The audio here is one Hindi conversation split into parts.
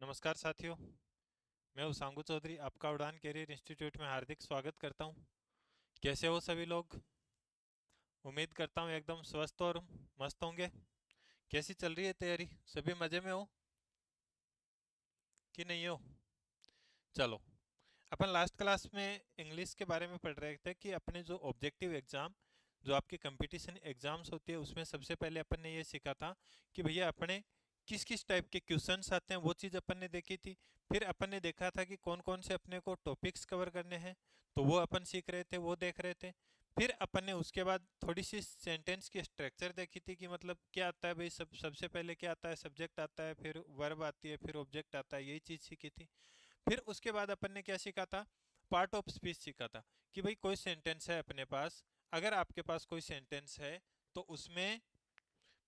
नमस्कार साथियों। मैं उसांगू चौधरी आपका उड़ान कैरियर इंस्टीट्यूट में हार्दिक स्वागत करता हूं। कैसे हो सभी लोग? उम्मीद करता हूं एकदम स्वस्थ और मस्त होंगे। कैसी चल रही है तैयारी? सभी मजे में हो कि नहीं हो? चलो, अपन लास्ट क्लास में इंग्लिश के बारे में पढ़ रहे थे कि अपने जो ऑब्जेक्टिव एग्जाम, जो आपके कंपटीशन एग्जाम्स होती है, उसमें सबसे पहले अपन ने ये सीखा था कि भैया अपने किस किस टाइप के क्वेश्चंस आते हैं, वो चीज़ अपन ने देखी थी। फिर अपन ने देखा था कि कौन कौन से अपने को टॉपिक्स कवर करने हैं, तो वो अपन सीख रहे थे, वो देख रहे थे। फिर अपन ने उसके बाद थोड़ी सी सेंटेंस की स्ट्रक्चर देखी थी कि मतलब क्या आता है भाई, सबसे पहले क्या आता है, सब्जेक्ट आता है, फिर वर्ब आती है, फिर ऑब्जेक्ट आता है, यही चीज़ सीखी थी। फिर उसके बाद अपन ने क्या सीखा था? पार्ट ऑफ स्पीच सीखा था कि भाई कोई सेंटेंस है अपने पास, अगर आपके पास कोई सेंटेंस है तो उसमें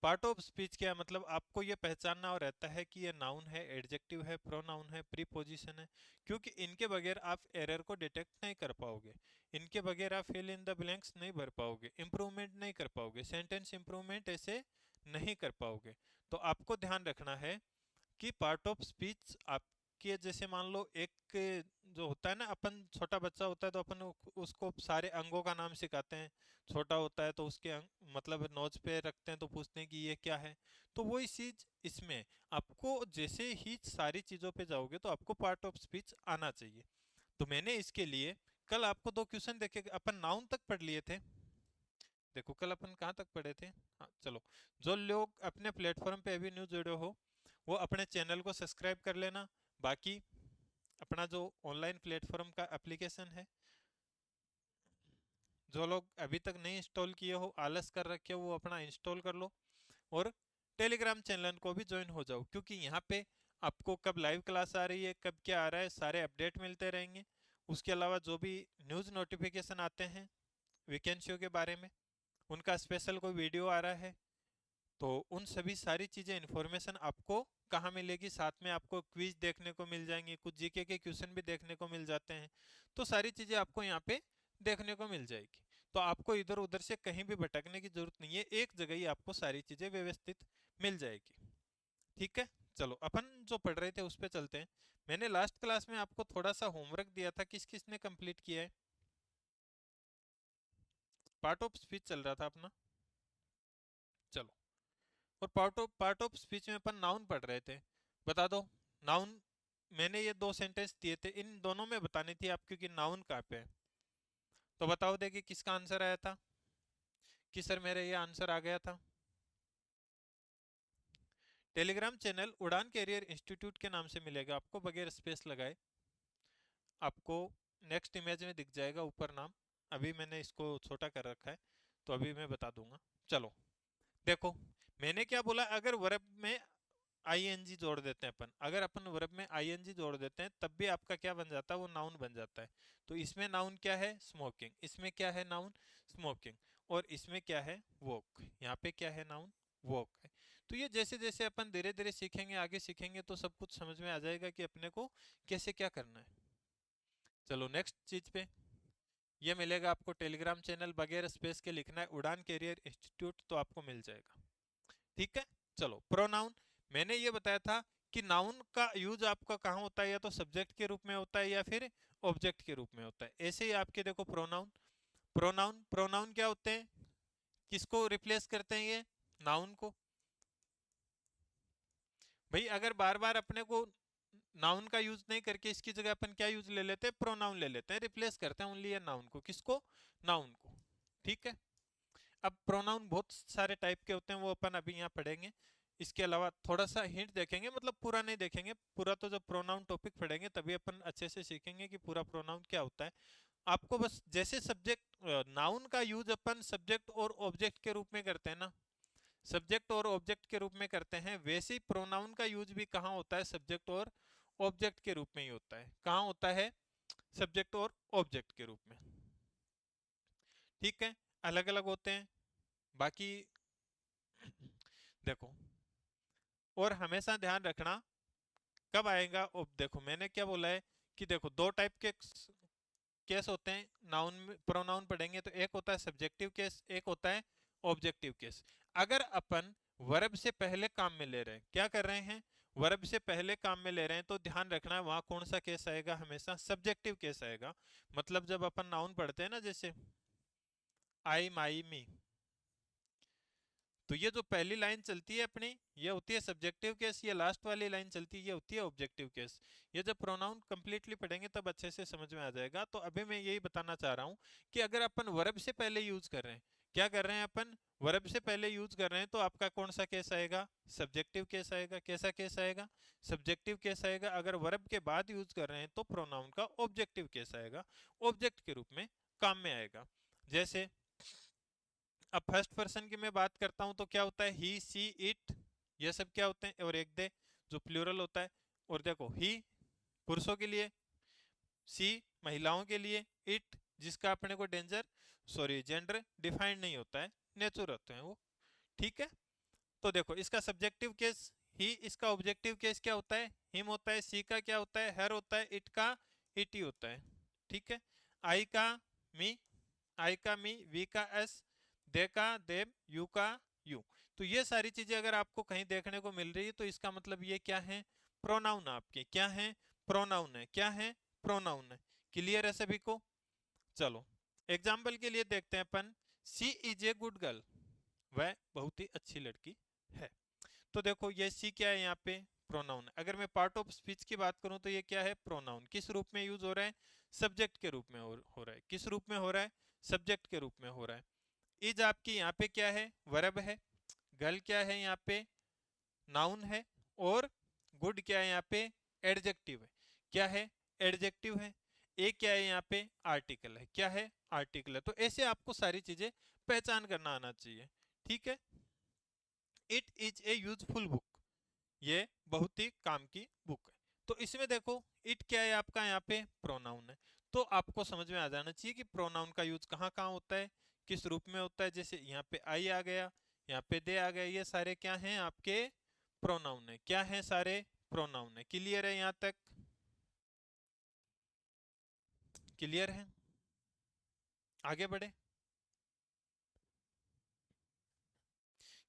पार्ट ऑफ स्पीच क्या है, मतलब आपको ये पहचानना और रहता है कि ये नाउन है, एडजेक्टिव है, प्रोनाउन है, प्रीपोजिशन है। क्योंकि इनके बगैर आप एरर को डिटेक्ट नहीं कर पाओगे, इनके बगैर आप फिल इन द ब्लैंक्स नहीं भर पाओगे, इंप्रूवमेंट नहीं कर पाओगे, सेंटेंस इंप्रूवमेंट ऐसे नहीं कर पाओगे। तो आपको ध्यान रखना है कि पार्ट ऑफ स्पीच आपके, जैसे मान लो एक जो होता है ना, अपन छोटा बच्चा होता है तो अपन उसको सारे अंगों का नाम सिखाते हैं। छोटा होता है तो उसके मतलब नोज पे रखते हैं तो पूछते हैं कि ये क्या है। तो वही चीज इसमें आपको, जैसे ही सारी चीजों पे जाओगे तो आपको पार्ट ऑफ स्पीच आना चाहिए। तो मैंने इसके लिए कल आपको दो क्वेश्चन देखे, अपन नाउन तक पढ़ लिए थे। देखो कल अपन कहाँ तक पढ़े थे। हाँ चलो, जो लोग अपने प्लेटफॉर्म पे अभी न्यू जुड़े हो वो अपने चैनल को सब्सक्राइब कर लेना। बाकी अपना जो ऑनलाइन प्लेटफॉर्म का एप्लीकेशन है, जो लोग अभी तक नहीं इंस्टॉल किए हो, आलस कर रखे हो, वो अपना इंस्टॉल कर लो। और टेलीग्राम चैनल को भी ज्वाइन हो जाओ, क्योंकि यहाँ पे आपको कब लाइव क्लास आ रही है, कब क्या आ रहा है, सारे अपडेट मिलते रहेंगे। उसके अलावा जो भी न्यूज़ नोटिफिकेशन आते हैं वैकेंसियों के बारे में, उनका स्पेशल कोई वीडियो आ रहा है, तो उन सभी सारी चीजें, इंफॉर्मेशन आपको कहाँ मिलेगी। साथ में आपको क्विज देखने को मिल जाएंगे, कुछ जीके के क्वेश्चन भी देखने को मिल जाते हैं। तो सारी चीजें आपको यहाँ पे देखने को मिल जाएगी। तो आपको इधर उधर से कहीं भी भटकने की जरूरत नहीं है, एक जगह ही आपको सारी चीजें व्यवस्थित मिल जाएगी। ठीक है, चलो अपन जो पढ़ रहे थे उस पर चलते हैं। मैंने लास्ट क्लास में आपको थोड़ा सा होमवर्क दिया था, किस किस ने कंप्लीट किया है? पार्ट ऑफ स्पीच चल रहा था अपना। चलो, और पार्ट ऑफ स्पीच में अपन नाउन पढ़ रहे थे। बता दो नाउन। मैंने ये दो सेंटेंस दिए थे, इन दोनों में बतानी थी आपको कि नाउन कहाँ पे है। तो बताओ दे कि किसका आंसर आया था, कि सर मेरा ये आंसर आ गया था। टेलीग्राम चैनल उड़ान कैरियर इंस्टीट्यूट के नाम से मिलेगा आपको, बगैर स्पेस लगाए। आपको नेक्स्ट इमेज में दिख जाएगा ऊपर नाम। अभी मैंने इसको छोटा कर रखा है, तो अभी मैं बता दूंगा। चलो देखो, मैंने क्या बोला, अगर वर्ब में आईएनजी जोड़ देते हैं अपन, अगर अपन वर्ब में आईएनजी जोड़ देते हैं तब भी आपका क्या बन जाता है, वो नाउन बन जाता है। तो इसमें नाउन क्या है? स्मोकिंग। इसमें क्या है? Noun smoking. और इसमें क्या है? वॉक। यहाँ पे क्या है? नाउन वॉक है। तो ये जैसे जैसे अपन धीरे धीरे सीखेंगे, आगे सीखेंगे, तो सब कुछ समझ में आ जाएगा कि अपने को कैसे क्या करना है। चलो नेक्स्ट चीज पे, ये मिलेगा आपको टेलीग्राम चैनल, बगैर स्पेस के लिखना है उड़ान कैरियर इंस्टीट्यूट, तो आपको मिल जाएगा। ठीक है, चलो प्रोनाउन। मैंने ये बताया था कि नाउन का यूज आपका कहाँ होता है, या तो सब्जेक्ट के रूप में होता है या फिर ऑब्जेक्ट के रूप में होता है। ऐसे ही आपके देखो प्रोनाउन, प्रोनाउन प्रोनाउन क्या होते हैं, किसको रिप्लेस करते हैं ये? नाउन को। भाई अगर बार बार अपने को नाउन का यूज नहीं करके इसकी जगह अपन क्या यूज ले लेते हैं? प्रोनाउन ले लेते हैं, रिप्लेस करते हैं ओनली ये नाउन को। किसको? नाउन को। ठीक है। अब प्रोनाउन बहुत सारे टाइप के होते हैं, वो अपन अभी यहाँ पढ़ेंगे। इसके अलावा थोड़ा सा हिंट देखेंगे, मतलब पूरा नहीं देखेंगे, पूरा तो जब प्रोनाउन टॉपिक पढ़ेंगे तभी अपन अच्छे से सीखेंगे कि पूरा प्रोनाउन क्या होता है। आपको बस जैसे सब्जेक्ट, नाउन का यूज अपन सब्जेक्ट और ऑब्जेक्ट के रूप में करते हैं ना, सब्जेक्ट और ऑब्जेक्ट के रूप में करते हैं, वैसे ही प्रोनाउन का यूज भी कहाँ होता है? सब्जेक्ट और ऑब्जेक्ट के रूप में ही होता है। कहाँ होता है? सब्जेक्ट और ऑब्जेक्ट के रूप में। ठीक है, अलग अलग होते हैं। बाकी देखो, और हमेशा ध्यान रखना कब आएगा। अब देखो मैंने क्या बोला है कि देखो दो टाइप के केस होते हैं नाउन में, प्रोनाउन पढ़ेंगे तो एक होता है सब्जेक्टिव केस, एक होता है ऑब्जेक्टिव केस। अगर अपन वर्ब से पहले काम में ले रहे हैं, क्या कर रहे हैं? वर्ब से पहले काम में ले रहे हैं तो ध्यान रखना है वहां कौन सा केस आएगा, हमेशा सब्जेक्टिव केस आएगा। मतलब जब अपन नाउन पढ़ते हैं ना, जैसे आई माई मी, तो ये जो पहली लाइन चलती है अपनी, ये होती है सब्जेक्टिव केस, ये लास्ट वाली लाइन चलती है ये होती है ऑब्जेक्टिव केस। ये जब प्रोनाउन कंप्लीटली पढ़ेंगे तब अच्छे से समझ में आ जाएगा। तो अभी मैं यही बताना चाह रहा हूं कि अगर अपन वर्ब से पहले यूज कर रहे हैं, क्या कर रहे हैं अपन, वर्ब से पहले यूज कर रहे हैं, तो आपका कौन सा केस आएगा, सब्जेक्टिव केस आएगा। कैसा केस आएगा, सब्जेक्टिव केस आएगा। अगर वर्ब के बाद यूज कर रहे हैं तो प्रोनाउन का ऑब्जेक्टिव केस आएगा, ऑब्जेक्ट के रूप में काम में आएगा। जैसे अब फर्स्ट पर्सन की मैं बात करता हूं तो क्या होता है, ही सी इट, ये सब क्या होते हैं, और एक दे जो प्लूरल होता है। और देखो ही पुरुषों के लिए, सी महिलाओं के लिए, इट जिसका अपने को डेंजर सॉरी जेंडर डिफाइंड नहीं होता है, नेचर होते हैं वो। ठीक है, तो देखो इसका सब्जेक्टिव केस ही, इसका ऑब्जेक्टिव केस क्या होता है, हिम होता है। सी का क्या होता है, हर होता है। इट का इट ही होता है। ठीक है, आई का मी, आई का मी, वी का एस, दे का देम, यू का यू। तो ये सारी चीजें अगर आपको कहीं देखने को मिल रही है तो इसका मतलब ये क्या है, प्रोनाउन आपके क्या है, प्रोनाउन है। क्या है, प्रोनाउन है। क्लियर है सभी को। चलो एग्जाम्पल के लिए देखते हैं अपन, सी इज ए गुड गर्ल, वह बहुत ही अच्छी लड़की है। तो देखो ये सी क्या है, यहाँ पे प्रोनाउन है। अगर मैं पार्ट ऑफ स्पीच की बात करूं तो ये क्या है, प्रोनाउन। किस रूप में यूज हो रहा है, सब्जेक्ट के रूप में हो रहा है। किस रूप में हो रहा है, सब्जेक्ट के रूप में हो रहा है। इज आपकी यहाँ पे क्या है, वर्ब है। गर्ल क्या है यहाँ पे, नाउन है। और गुड क्या है यहाँ पे, एडजेक्टिव है। क्या है, एडजेक्टिव है। ए क्या है यहाँ पे, आर्टिकल है। क्या है, आर्टिकल है। तो ऐसे आपको सारी चीजें पहचान करना आना चाहिए। ठीक है, it is a useful book, ये बहुत ही काम की बुक है। तो इसमें देखो इट क्या है आपका, यहाँ पे प्रोनाउन है। तो आपको समझ में आ जाना चाहिए कि प्रोनाउन का यूज कहाँ कहाँ होता है, किस रूप में होता है। जैसे यहाँ पे आई आ गया, यहाँ पे दे आ गया, ये सारे क्या हैं आपके, प्रोनाउन है। क्या है, सारे प्रोनाउन है। क्लियर है यहाँ तक, क्लियर है, आगे बढ़े।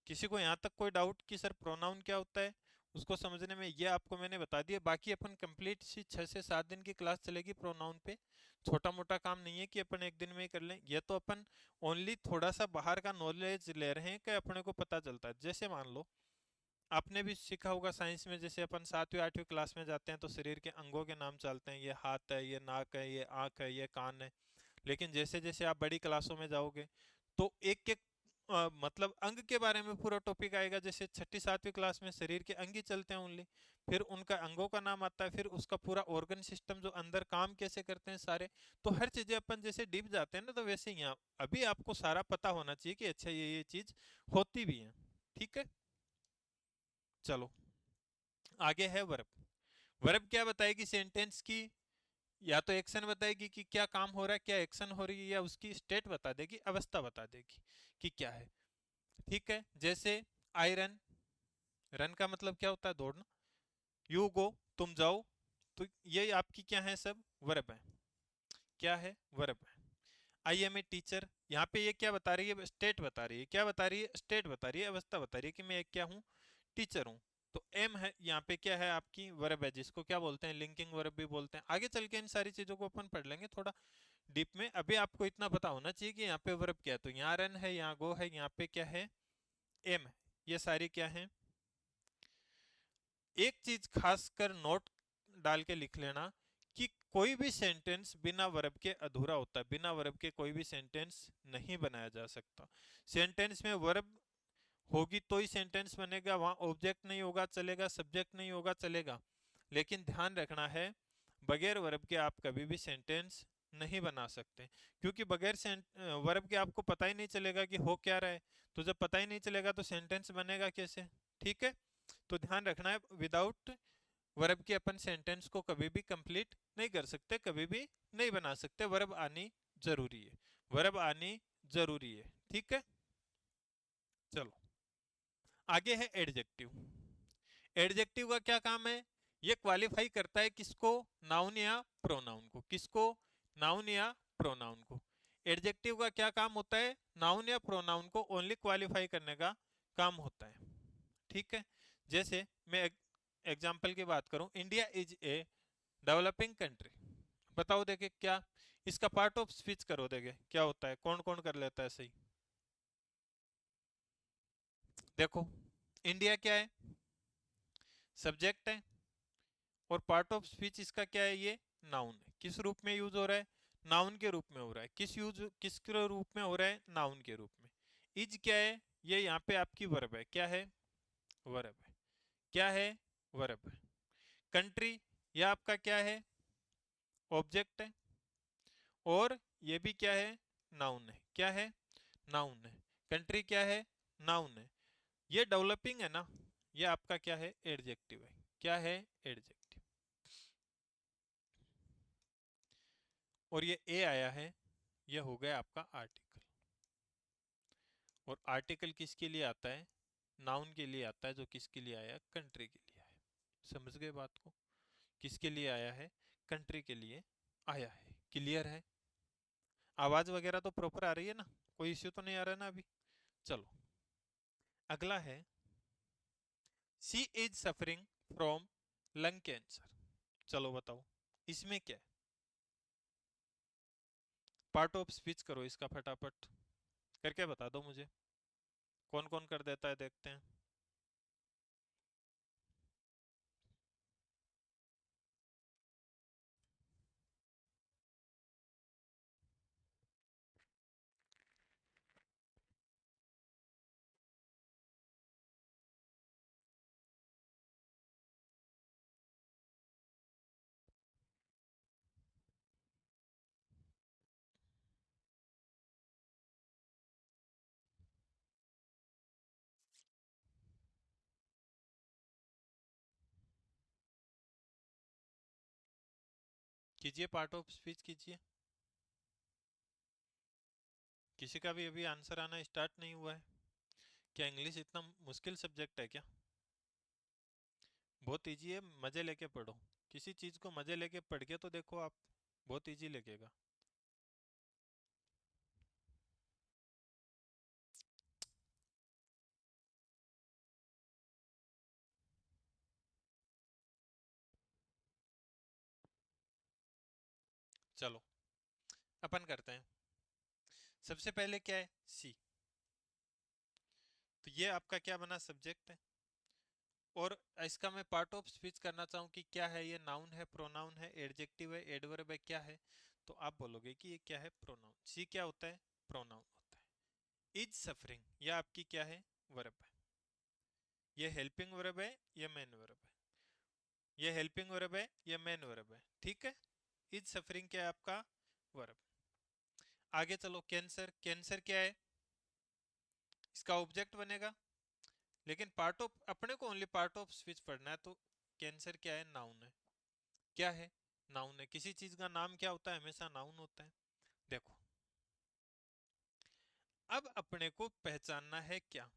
किसी को यहाँ तक कोई डाउट कि सर प्रोनाउन क्या होता है, उसको समझने में, ये आपको मैंने बता दिया। बाकी अपन कंप्लीट सी 6 से 7 दिन की क्लास चलेगी प्रोनाउन पे। छोटा मोटा काम नहीं है कि अपन एक दिन में ही कर लें। ये तो अपन ओनली थोड़ा सा बाहर का नॉलेज ले रहे हैं कि अपने को पता चलता है। जैसे मान लो आपने भी सीखा होगा साइंस में, जैसे अपन 7वीं 8वीं क्लास में जाते हैं तो शरीर के अंगों के नाम चलते हैं, ये हाथ है, ये नाक है, ये आंख है, ये कान है। लेकिन जैसे जैसे आप बड़ी क्लासों में जाओगे तो एक एक मतलब अंग के बारे में पूरा टॉपिक आएगा। जैसे 6ठी 7वीं क्लास में शरीर के अंग ही चलते हैं ओनली, फिर उनका अंगों का नाम आता है, फिर उसका पूरा ऑर्गन सिस्टम जो अंदर काम कैसे करते हैं सारे। तो हर चीजें अपन जैसे डीप जाते हैं ना, तो वैसे ही यहाँ अभी आपको सारा पता होना चाहिए कि अच्छा ये चीज होती भी है। ठीक है, चलो आगे है वर्ब। वर्ब क्या बताएगी सेंटेंस की, या तो एक्शन बताएगी कि क्या काम हो रहा है, क्या एक्शन हो रही है, या उसकी स्टेट बता देगी, अवस्था बता देगी कि क्या है। ठीक है, जैसे आई रन, रन का मतलब क्या होता है, दौड़ना। यू गो, तुम जाओ। तो ये आपकी क्या है, सब वर्ब है। क्या है, वर्ब है। आई एम ए टीचर, यहाँ पे ये क्या बता रही है, स्टेट बता रही है। क्या बता रही है, स्टेट बता रही है, अवस्था बता रही है कि मैं एक क्या हूँ, टीचर हूँ। तो एम है यहाँ पे क्या है आपकी, वर्ब है, जिसको क्या बोलते हैं, लिंकिंग वर्ब भी बोलते हैं। आगे चल के इन सारी चीजों को अपन पढ़ लेंगे थोड़ा डीप में। अभी आपको इतना पता होना चाहिए कि यहाँ पे वर्ब क्या है। तो यहाँ रन है, यहाँ गो है, यहाँ पे क्या है, एम है। ये सारी क्या है, एक चीज खास कर नोट डाल के लिख लेना कि कोई भी सेंटेंस बिना वर्ब के अधूरा होता है। बिना वर्ब के कोई भी सेंटेंस नहीं बनाया जा सकता। सेंटेंस में वर्ब होगी तो ही सेंटेंस बनेगा, वहां ऑब्जेक्ट नहीं होगा चलेगा, सब्जेक्ट नहीं होगा चलेगा। लेकिन ध्यान रखना है बगैर वर्ब के आप कभी भी सेंटेंस नहीं बना सकते, क्योंकि बगैर वर्ब के आपको पता ही नहीं चलेगा कि हो क्या रहा है। तो जब पता ही नहीं चलेगा तो सेंटेंस बनेगा कैसे। ठीक है, तो ध्यान रखना है विदाउट वर्ब के अपन सेंटेंस को कभी भी कंप्लीट नहीं कर सकते, कभी भी नहीं बना सकते। वर्ब आनी जरूरी है, वर्ब आनी जरूरी है। ठीक है, चलो आगे है एडजेक्टिव। एडजेक्टिव का क्या काम है, ये क्वालिफाई करता है किसको, नाउन या प्रोनाउन को। किसको, नाउन या प्रोनाउन को। एडजेक्टिव का क्या काम होता है, नाउन या प्रोनाउन को ओनली क्वालिफाई करने का काम होता है। ठीक है, जैसे मैं एग्जाम्पल की बात करूं, India is a developing country, बताओ देखे क्या, इसका पार्ट ऑफ स्पीच करो देखे क्या होता है, कौन कौन कर लेता है सही। देखो, इंडिया क्या है, सब्जेक्ट है, और पार्ट ऑफ स्पीच इसका क्या है, ये नाउन है। किस रूप में यूज हो रहा है, नाउन के रूप में हो रहा है। किसके रूप में हो रहा है, नाउन के रूप में। इज क्या है, ये यहाँ पे आपकी वर्ब है, क्या है, वर्ब है, क्या है, वर्ब है। कंट्री, यह आपका क्या है, ऑब्जेक्ट है, और ये भी क्या है, नाउन है, क्या है, नाउन है। कंट्री क्या है, नाउन है। ये डेवलपिंग है ना, ये आपका क्या है, एडजेक्टिव है, क्या है, एडजेक्टिव। और ये ए आया है, ये हो गया आपका आर्टिकल। और आर्टिकल किसके लिए आता है, नाउन के लिए आता है, जो किसके लिए आया, कंट्री के लिए आया। समझ गए बात को, किसके लिए आया है, कंट्री के लिए आया है। क्लियर है, आवाज वगैरह तो प्रॉपर आ रही है ना, कोई इश्यू तो नहीं आ रहा है ना अभी। चलो, अगला है, she is suffering from lung cancer. चलो बताओ, इसमें क्या है, पार्ट ऑफ स्पीच करो इसका फटाफट करके बता दो मुझे, कौन कौन कर देता है देखते हैं। कीजिए, पार्ट ऑफ स्पीच कीजिए। किसी का भी अभी आंसर आना स्टार्ट नहीं हुआ है क्या, इंग्लिश इतना मुश्किल सब्जेक्ट है क्या, बहुत इजी है, मजे लेके पढ़ो। किसी चीज को मजे लेके पढ़ के तो देखो आप, बहुत इजी लगेगा। चलो, अपन करते हैं। सबसे पहले क्या है, सी, तो ये आपका क्या बना, सब्जेक्ट है। और इसका मैं पार्ट ऑफ स्पीच करना चाहूँ कि क्या है, ये नाउन है, प्रोनाउन है, एडजेक्टिव है, एडवर्ब है, क्या है, तो आप बोलोगे कि ये क्या है, प्रोनाउन। सी क्या होता है, प्रोनाउन होता है। इज सफरिंग, यह आपकी क्या है, वर्ब है। ये हेल्पिंग वर्ब है, ये मेन वर्ब है। ये हेल्पिंग वर्ब है, ये मेन वर्ब है, ठीक है। इज सफरिंग क्या है आपका, वर्ब। आगे चलो, कैंसर, कैंसर क्या है, इसका ऑब्जेक्ट बनेगा। लेकिन पार्ट ऑफ, अपने को ओनली पार्ट ऑफ स्पीच पढ़ना है, तो कैंसर क्या है, नाउन है, क्या है, नाउन है। किसी चीज का नाम क्या होता है, हमेशा नाउन होता है। देखो, अब अपने को पहचानना है क्या,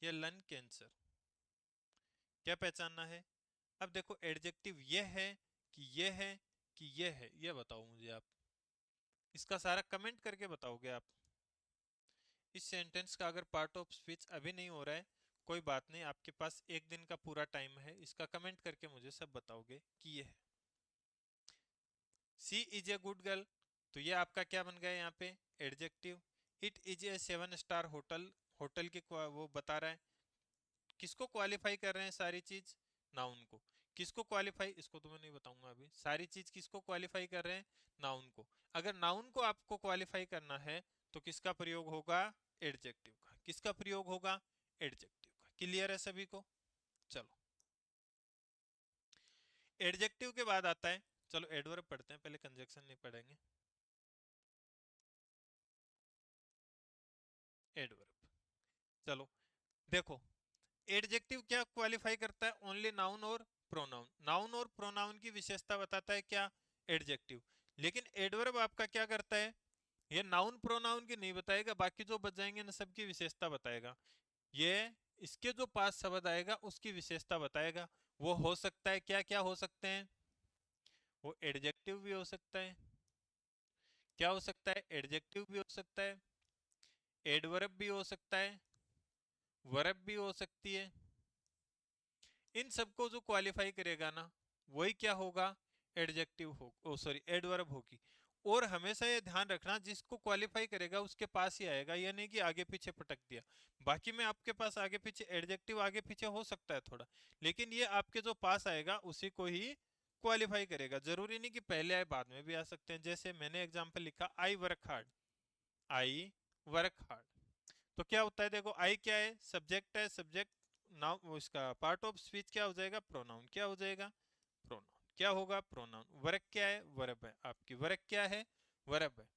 ये लन कैंसर, क्या पहचानना है। अब देखो, एडजेक्टिव ये है कि ये है कि ये है, ये बताओ मुझे आप, इसका सारा कमेंट करके बताओगे आप। इस सेंटेंस का अगर पार्ट ऑफ स्पीच अभी नहीं हो रहा है, कोई बात नहीं, आपके पास एक दिन का पूरा टाइम है, इसका कमेंट करके मुझे सब बताओगे कि ये है। सी इज ए गुड गर्ल, तो ये आपका क्या बन गया यहाँ पे, adjective. It is a 7 star hotel, hotel की वो बता रहा है, किसको क्वालिफाई कर रहे हैं सारी चीज, नाउन को। किसको क्वालिफाई, इसको तो मैं नहीं बताऊंगा अभी, सारी चीज किसको क्वालिफाई कर रहे हैं, नाउन को। अगर नाउन को आपको क्वालिफाई करना है तो किसका प्रयोग होगा, एडजेक्टिव का। किसका प्रयोग होगा, एडजेक्टिव का। क्लियर है सभी को। चलो, एडजेक्टिव के बाद आता है, चलो एडवर्ब पढ़ते हैं पहले, कंजक्शन नहीं पढ़ेंगे। एडवर्ब, चलो देखो, एडजेक्टिव क्या क्वालिफाई करता है, ओनली नाउन और प्रोनाउन। नाउन और प्रोनाउन की विशेषता बताता है क्या, एडजेक्टिव। लेकिन एडवर्ब आपका क्या करता है, ये नाउन प्रोनाउन की नहीं बताएगा, बाकी जो बच जाएंगे ना सबकी विशेषता बताएगा। ये इसके जो पास शब्द आएगा उसकी विशेषता बताएगा। वो हो सकता है, क्या क्या हो सकते हैं, वो एडजेक्टिव भी हो सकता है, क्या हो सकता है, एडजेक्टिव भी हो सकता है, एडवर्ब भी हो सकता है, वर्ब भी हो सकती है, इन सबको जो क्वालिफाई करेगा ना वही क्या होगा, एडजेक्टिव हो, ओ सॉरी एडवर्ब होगी। और हमेशा ये ध्यान रखना जिसको क्वालिफाई करेगा उसके पास ही आएगा, या नहीं कि आगे पीछे पटक दिया। बाकी में आपके पास आगे पीछे एडजेक्टिव आगे पीछे हो सकता है थोड़ा, लेकिन ये आपके जो पास आएगा उसी को ही क्वालिफाई करेगा। जरूरी नहीं कि पहले आए बाद में भी आ सकते हैं। जैसे मैंने एग्जाम्पल लिखा I work hard, I work hard, तो क्या होता है देखो, आई क्या है, सब्जेक्ट है, सब्जेक्ट नाउन, इसका पार्ट ऑफ स्पीच क्या हो जाएगा, प्रोनाउन क्या हो जाएगा, प्रोनाउन क्या होगा, प्रोनाउन। वर्क क्या है, वर्ब है आपकी, वर्क क्या है, वर्ब है।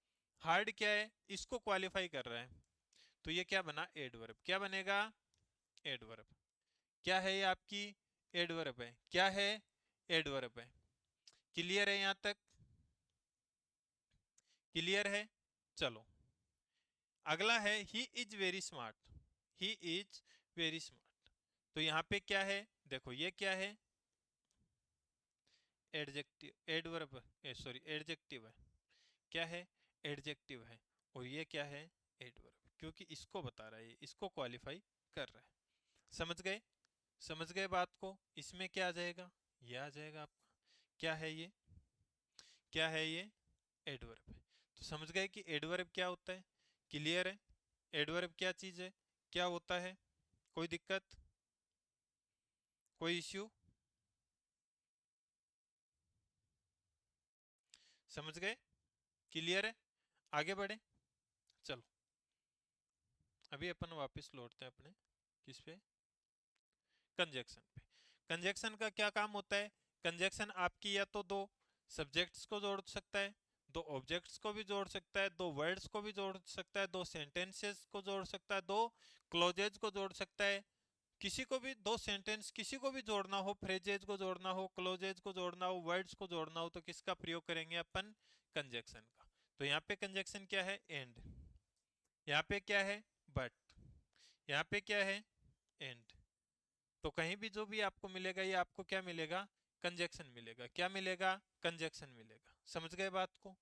हार्ड क्या है, इसको क्वालिफाई कर रहा है, तो ये क्या बना, एडवर्ब। क्या बनेगा, एडवर्ब। क्या है ये आपकी, एडवर्ब है। क्या है, एडवर्ब है। क्लियर है यहां तक, क्लियर है। चलो अगला है he is very smart, he is very smart. तो यहाँ पे क्या है देखो, ये क्या है, एडजेक्टिव एडवर्ब, सॉरी एडजेक्टिव है। क्या है, एडजेक्टिव है। और ये क्या है, एडवर्ब, क्योंकि इसको बता रहा है, इसको क्वालिफाई कर रहा है। समझ गए, समझ गए बात को। इसमें क्या आ जाएगा, ये आ जाएगा आपका, क्या है ये, क्या है ये, एडवर्ब है। तो समझ गए कि एडवर्ब क्या होता है, क्लियर है। एडवर्ब क्या चीज है, क्या होता है, कोई दिक्कत, कोई इश्यू, समझ गए, क्लियर है। आगे बढ़े, चलो अभी अपन वापस लौटते हैं अपने किस पे, कंजक्शन पे। कंजक्शन का क्या काम होता है, कंजक्शन आपकी या तो दो सब्जेक्ट्स को जोड़ सकता है, दो ऑब्जेक्ट्स को भी जोड़ सकता है, दो वर्ड्स को भी जोड़ सकता है, दो सेंटेंसेस को जोड़ सकता है, दो क्लोजेज को जोड़ सकता है। किसी को भी दो सेंटेंस किसी को भी जोड़ना हो, फ्रेजेज को जोड़ना हो, क्लोजेज को जोड़ना हो, वर्ड्स को जोड़ना हो, तो किसका प्रयोग करेंगे अपन, कंजक्शन का। तो यहाँ पे कंजक्शन क्या है, एंड। यहाँ पे क्या है, बट। यहाँ पे क्या है, एंड। तो कहीं भी जो भी आपको मिलेगा ये आपको क्या मिलेगा, कंजक्शन मिलेगा। क्या मिलेगा, कंजक्शन मिलेगा। समझ गए बात को।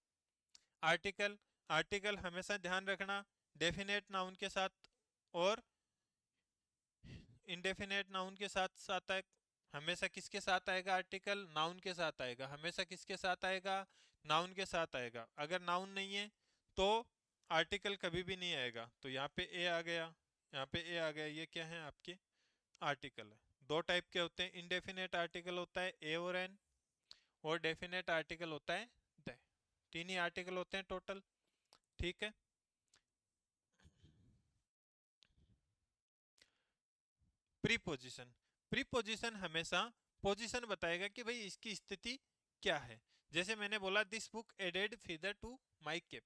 आर्टिकल, आर्टिकल हमेशा ध्यान रखना डेफिनेट नाउन के साथ और इंडेफिनेट नाउन के साथ साथ है। हमेशा किसके साथ आएगा, आर्टिकल नाउन के साथ आएगा, हमेशा किसके साथ आएगा, नाउन के साथ आएगा। अगर नाउन नहीं है तो आर्टिकल कभी भी नहीं आएगा। तो यहाँ पे ए आ गया, यहाँ पे ए आ गया, ये क्या है आपके आर्टिकल है। दो टाइप के होते हैं, इनडेफिनेट आर्टिकल होता है ए और एन, और डेफिनेट आर्टिकल होता है द। तीन ही आर्टिकल होते हैं टोटल, ठीक है। प्रीपोजिशन, प्रीपोजिशन हमेशा पोजीशन बताएगा कि भाई इसकी स्थिति क्या है। जैसे मैंने बोला this book added feather to my cap,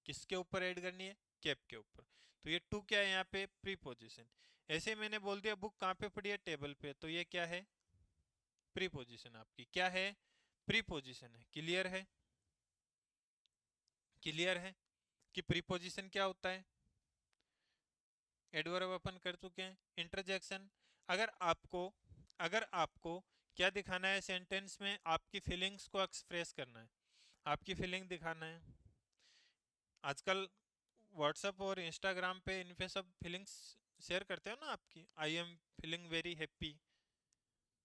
किसके ऊपर ऐड करनी है, कैप के ऊपर। तो ये टू क्या है यहाँ पे, प्रीपोजिशन। ऐसे मैंने बोल दिया बुक कहाँ पे पड़ी है, टेबल पे, तो ये क्या है, प्रीपोजिशन आपकी क्या है, प्रीपोजिशन है। क्लियर है, क्लियर है कि प्रीपोजिशन क्या होता है। एडवर्ब अपन कर चुके हैं। इंटरजेक्शन, अगर आपको अगर आपको क्या दिखाना है सेंटेंस में, आपकी फीलिंग्स को एक्सप्रेस करना है, आपकी फीलिंग दिखाना है। आजकल व्हाट्सएप और इंस्टाग्राम पे इन पे सब फीलिंग्स शेयर करते हो ना आपकी, I am feeling very happy,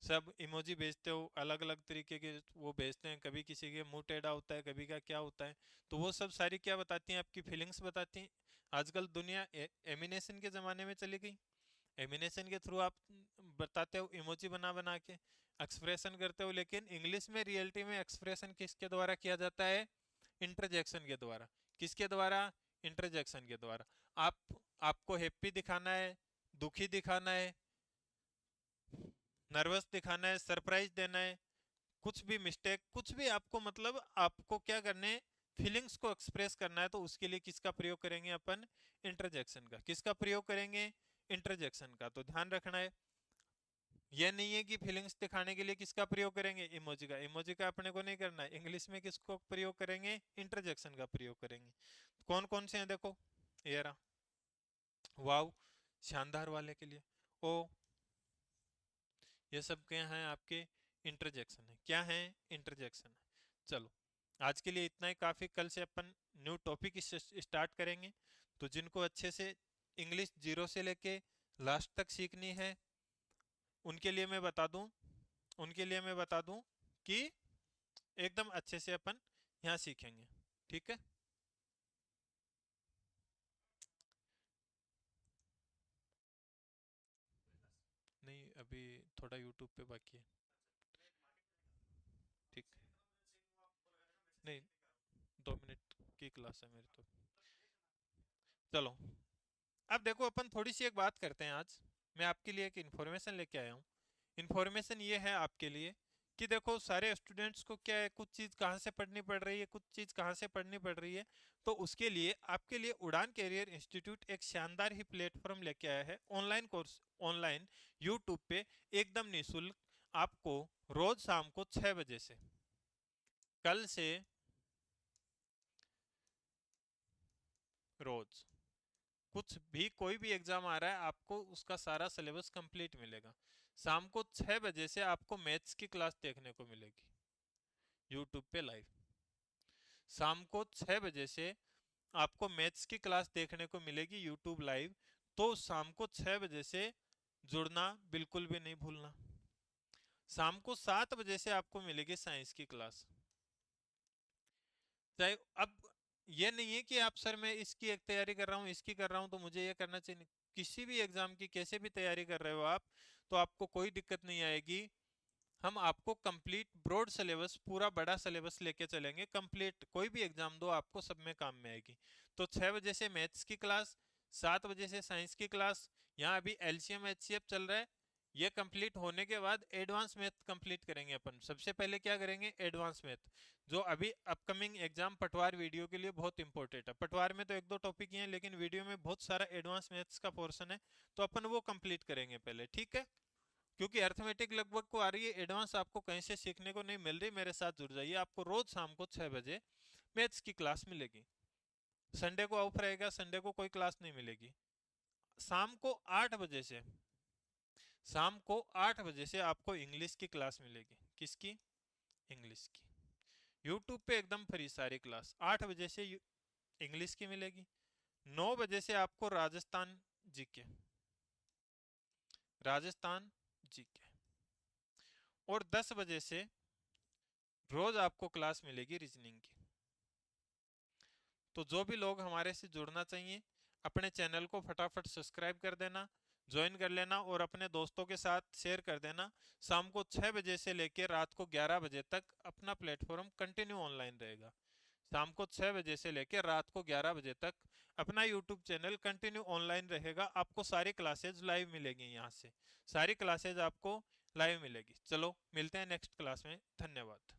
सब इमोजी भेजते हो, अलग अलग तरीके के वो भेजते हैं। कभी किसी के मुंह टेढ़ा होता है, कभी का क्या होता है, तो वो सब सारी क्या बताती हैं, आपकी फीलिंग्स बताती हैं। आजकल दुनिया एमिनेशन के ज़माने में चली गई। एमिनेशन के थ्रू आप बताते हो, इमोजी बना बना के एक्सप्रेशन करते हो। लेकिन इंग्लिश में रियलिटी में एक्सप्रेशन किसके द्वारा किया जाता है, इंटरजेक्शन के द्वारा। किसके द्वारा, इंटरजेक्शन के द्वारा। आप आपको हैप्पी दिखाना है, दुखी दिखाना है, नर्वस दिखाना है, सरप्राइज देना है, कुछ भी मिस्टेक, कुछ भी आपको मतलब आपको क्या करने, फीलिंग्स को एक्सप्रेस करना है, तो उसके लिए किसका प्रयोग करेंगे अपन, इंटरजेक्शन का। किसका प्रयोग करेंगे, इंटरजेक्शन का। तो ध्यान रखना है, यह नहीं है कि फीलिंग्स दिखाने के लिए किसका प्रयोग करेंगे, इमोजी का। इमोजी का अपने को नहीं करना है। इंग्लिश में किसको प्रयोग करेंगे, इंटरजेक्शन का प्रयोग करेंगे। कौन कौन से हैं देखो, ये रहा, वाव शानदार वाले के लिए, ओ, ये सब क्या है आपके, इंटरजेक्शन है। क्या है, इंटरजेक्शन है। चलो आज के लिए इतना ही काफ़ी। कल से अपन न्यू टॉपिक स्टार्ट करेंगे। तो जिनको अच्छे से इंग्लिश जीरो से लेके लास्ट तक सीखनी है, उनके लिए मैं बता दूं उनके लिए मैं बता दूं कि एकदम अच्छे से अपन यहाँ सीखेंगे। ठीक है। नहीं, अभी थोड़ा यूट्यूब पे बाकी है। ठीक। नहीं, 2 मिनट की क्लास है मेरी तो। चलो, अब देखो अपन थोड़ी सी एक बात करते हैं आज। मैं आपके लिए एक इन्फॉर्मेशन लेके आया हूँ। इन्फॉर्मेशन ये है आपके लिए कि देखो सारे स्टूडेंट्स को क्या है, कुछ चीज़ कहाँ से पढ़नी पड़ रही है, कुछ चीज़ कहाँ से पढ़नी पड़ रही है। तो उसके लिए आपके लिए उड़ान कैरियर इंस्टीट्यूट एक शानदार ही प्लेटफॉर्म लेके आया है। ऑनलाइन कोर्स, ऑनलाइन यूट्यूब पे एकदम निःशुल्क आपको रोज शाम को 6 बजे से, कल से रोज कुछ भी कोई भी एग्जाम आ रहा है आपको उसका सारा सिलेबस कंप्लीट मिलेगा। शाम को 6 बजे से आपको मैथ्स की क्लास देखने को मिलेगी यूट्यूब पे लाइव। शाम को 6 बजे से आपको मैथ्स की क्लास देखने को मिलेगी यूट्यूब लाइव। तो शाम को 6 बजे से जुड़ना बिल्कुल भी नहीं भूलना। शाम को 7 बजे से आपको मिलेगी साइंस की क्लास। चाहे अब ये नहीं है कि आप सर मैं इसकी एक तैयारी कर रहा हूँ, इसकी कर रहा हूँ तो मुझे ये करना चाहिए। किसी भी एग्जाम की कैसे भी तैयारी कर रहे हो आप, तो आपको कोई दिक्कत नहीं आएगी। हम आपको कंप्लीट ब्रॉड सिलेबस, पूरा बड़ा सिलेबस लेके चलेंगे। कंप्लीट कोई भी एग्जाम दो आपको सब में काम में आएगी। तो 6 बजे से मैथ्स की क्लास, 7 बजे से साइंस की क्लास। यहाँ अभी एलसीएम एचसीएफ चल रहा है। ये कंप्लीट होने के बाद एडवांस मैथ कंप्लीट करेंगे अपन। सबसे पहले क्या करेंगे, एडवांस मैथ, जो अभी अपकमिंग एग्जाम पटवार वीडियो के लिए बहुत इंपॉर्टेंट है। पटवार में तो एक दो टॉपिक ही हैं, लेकिन वीडियो में बहुत सारा एडवांस मैथ्स का पोर्शन है। तो अपन वो कंप्लीट करेंगे पहले, ठीक है। क्योंकि अर्थमेटिक लगभग को आ रही है, एडवांस आपको कहीं से सीखने को नहीं मिल रही, मेरे साथ जुड़ जाइए। आपको रोज शाम को 6 बजे मैथ्स की क्लास मिलेगी। संडे को ऑफ रहेगा, संडे को कोई क्लास नहीं मिलेगी। शाम को 8 बजे से, शाम को 8 बजे से आपको इंग्लिश की क्लास मिलेगी। किसकी? इंग्लिश की। यूट्यूब पे एकदम फ्री सारी क्लास। 8 बजे से इंग्लिश की मिलेगी। 9 बजे से आपको राजस्थान जीके, राजस्थान जीके। और 10 बजे से रोज आपको क्लास मिलेगी रीजनिंग की। तो जो भी लोग हमारे से जुड़ना चाहिए, अपने चैनल को फटाफट सब्सक्राइब कर देना, ज्वाइन कर लेना और अपने दोस्तों के साथ शेयर कर देना। शाम को 6 बजे से लेकर रात को 11 बजे तक अपना प्लेटफॉर्म कंटिन्यू ऑनलाइन रहेगा। शाम को 6 बजे से लेकर रात को 11 बजे तक अपना यूट्यूब चैनल कंटिन्यू ऑनलाइन रहेगा। आपको सारी क्लासेज लाइव मिलेगी, यहाँ से सारी क्लासेज आपको लाइव मिलेगी। चलो मिलते हैं नेक्स्ट क्लास में। धन्यवाद।